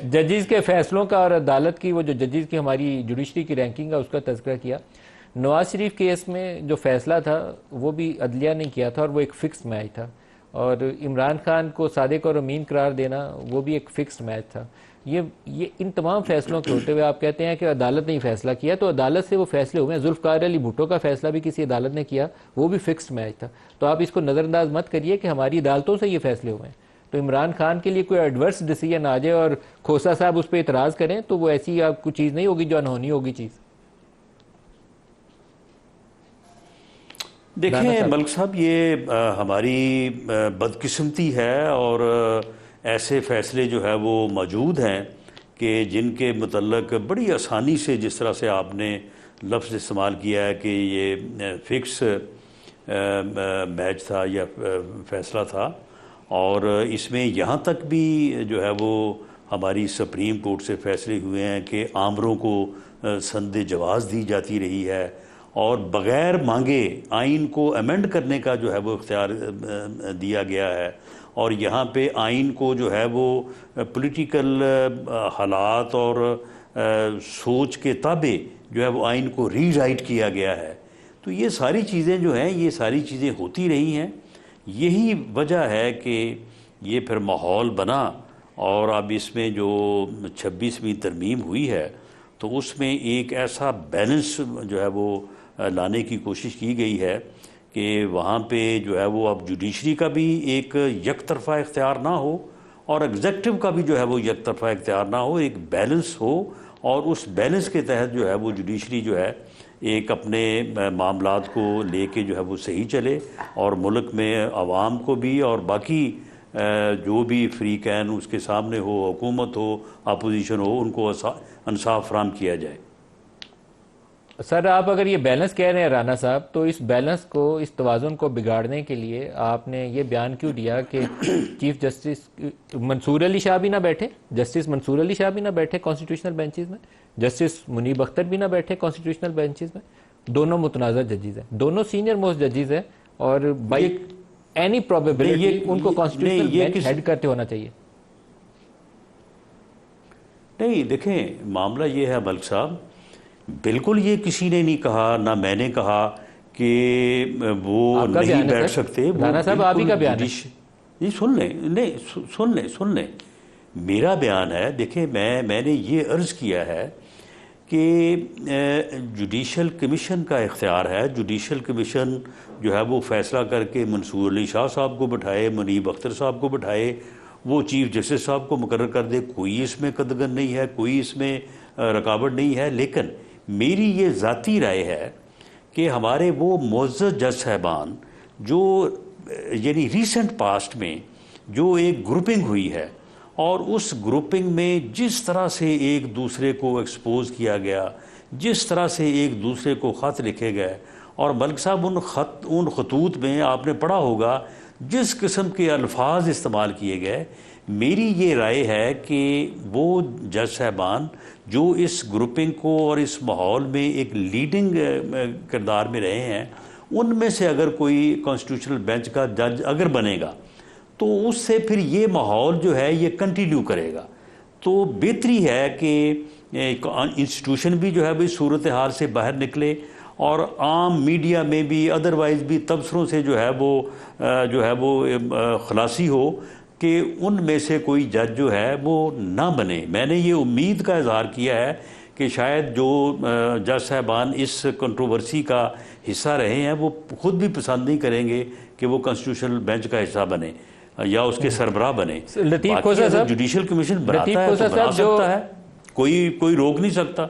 ججز کے فیصلوں کا اور عدالت کی وہ جو ججز کی ہماری جوڈیشری کی رینکنگ ہے اس کا تذکرہ کیا. نواز شریف کیس میں جو فیصلہ تھا وہ بھی عدلیہ نے کیا تھا اور وہ ایک فکس میچ تھا, اور عمران خان کو صادق اور امین قرار دینا وہ بھی ایک فکس میچ تھا. یہ ان تمام فیصلوں کے ہوتے ہوئے آپ کہتے ہیں کہ عدالت نے فیصلہ کیا, تو عدالت سے وہ فیصلے ہوئے ہیں. ذوالفقار علی بھٹو کا فیصلہ بھی کسی عدالت نے کیا, وہ بھی فکس میچ تھا. تو آپ اس کو نظر انداز مت کریے کہ ہماری عدالتوں سے یہ فیصلے ہوئے ہیں. تو عمران خان کے لیے کوئی ایڈورس ڈیسیجن آ جائے اور کھوسا صاحب اس پہ اعتراض کریں تو وہ ایسی آپ کو چیز نہیں ہوگی جو انہونی ہوگی چیز. دیکھیں ملک صاحب, یہ ہماری بدقسمتی ہے اور ایسے فیصلے جو ہے وہ موجود ہیں کہ جن کے متعلق بڑی آسانی سے, جس طرح سے آپ نے لفظ استعمال کیا ہے کہ یہ فکس میچ تھا یا فیصلہ تھا, اور اس میں یہاں تک بھی جو ہے وہ ہماری سپریم کورٹ سے فیصلے ہوئے ہیں کہ آمروں کو سند جواز دی جاتی رہی ہے, اور بغیر مانگے آئین کو ایمنڈ کرنے کا جو ہے وہ اختیار دیا گیا ہے. اور یہاں پہ آئین کو جو ہے وہ پولیٹیکل حالات اور سوچ کے تابع جو ہے وہ آئین کو ری رائٹ کیا گیا ہے. تو یہ ساری چیزیں جو ہیں, یہ ساری چیزیں ہوتی رہی ہیں. یہی وجہ ہے کہ یہ پھر ماحول بنا, اور اب اس میں جو 26ویں ترمیم ہوئی ہے تو اس میں ایک ایسا بیلنس جو ہے وہ لانے کی کوشش کی گئی ہے کہ وہاں پہ جو ہے وہ اب جوڈیشری کا بھی ایک یک طرفہ اختیار نہ ہو اور ایگزیکٹو کا بھی جو ہے وہ یک طرفہ اختیار نہ ہو, ایک بیلنس ہو, اور اس بیلنس کے تحت جو ہے وہ جوڈیشری جو ہے ایک اپنے معاملات کو لے کے جو ہے وہ صحیح چلے, اور ملک میں عوام کو بھی اور باقی جو بھی فریقین اس کے سامنے ہو, حکومت ہو, اپوزیشن ہو, ان کو انصاف فراہم کیا جائے. سر آپ اگر یہ بیلنس کہہ رہے ہیں رانا صاحب, تو اس بیلنس کو, اس توازن کو بگاڑنے کے لیے آپ نے یہ بیان کیوں دیا کہ چیف جسٹس منصور علی شاہ بھی نہ بیٹھے, جسٹس منصور علی شاہ بھی نہ بیٹھے کانسٹیٹیوشنل بینچز میں, جسٹس منیب اختر بھی نہ بیٹھے کانسٹیٹیوشنل بینچز میں. دونوں متنازع ججز ہیں, دونوں سینئر موسٹ ججز ہیں, اور بائی اینی پروبیبلٹی ان کو کانسٹیٹیوشنل بینچ ہیڈ کرتے ہونا چاہیے. نہیں دیکھیں, معاملہ یہ ہے ملک صاحب, بالکل یہ کسی نے نہیں کہا, نہ میں نے کہا کہ وہ نہیں بیٹھ سکتے. رانا صاحب آپ ہی کا بیان ہے. یہ سن لیں, میرا بیان ہے. دیکھیں میں نے یہ عرض کیا ہے کہ جوڈیشل کمیشن کا اختیار ہے. جوڈیشل کمیشن جو ہے وہ فیصلہ کر کے منصور علی شاہ صاحب کو بٹھائے, منیب اختر صاحب کو بٹھائے, وہ چیف جسٹس صاحب کو مقرر کر دے. کوئی اس میں قدغن نہیں ہے, کوئی اس میں رکاوٹ نہیں ہے. لیکن میری یہ ذاتی رائے ہے کہ ہمارے وہ معزز جج صاحبان جو یعنی ریسنٹ پاسٹ میں جو ایک گروپنگ ہوئی ہے, اور اس گروپنگ میں جس طرح سے ایک دوسرے کو ایکسپوز کیا گیا, جس طرح سے ایک دوسرے کو خط لکھے گئے, اور ملک صاحب ان خطوط میں آپ نے پڑھا ہوگا جس قسم کے الفاظ استعمال کیے گئے. میری یہ رائے ہے کہ وہ جج صاحبان جو اس گروپنگ کو اور اس ماحول میں ایک لیڈنگ کردار میں رہے ہیں, ان میں سے اگر کوئی کانسٹیٹیوشنل بینچ کا جج اگر بنے گا تو اس سے پھر یہ ماحول جو ہے یہ کنٹینیو کرے گا. تو بہتری ہے کہ انسٹیٹیوشن بھی جو ہے اس صورتحال سے باہر نکلے, اور عام میڈیا میں بھی ادروائز بھی تبصروں سے جو ہے وہ خلاصی ہو کہ ان میں سے کوئی جج جو ہے وہ نہ بنے. میں نے یہ امید کا اظہار کیا ہے کہ شاید جو جج صاحبان اس کنٹروورسی کا حصہ رہے ہیں وہ خود بھی پسند نہیں کریں گے کہ وہ کانسٹیٹیوشنل بینچ کا حصہ بنے یا اس کے سربراہ بنے. لطیف کھوسا صاحب, جوڈیشل کمیشن بناتا ہے تو بنا سکتا ہے, کوئی روک نہیں سکتا.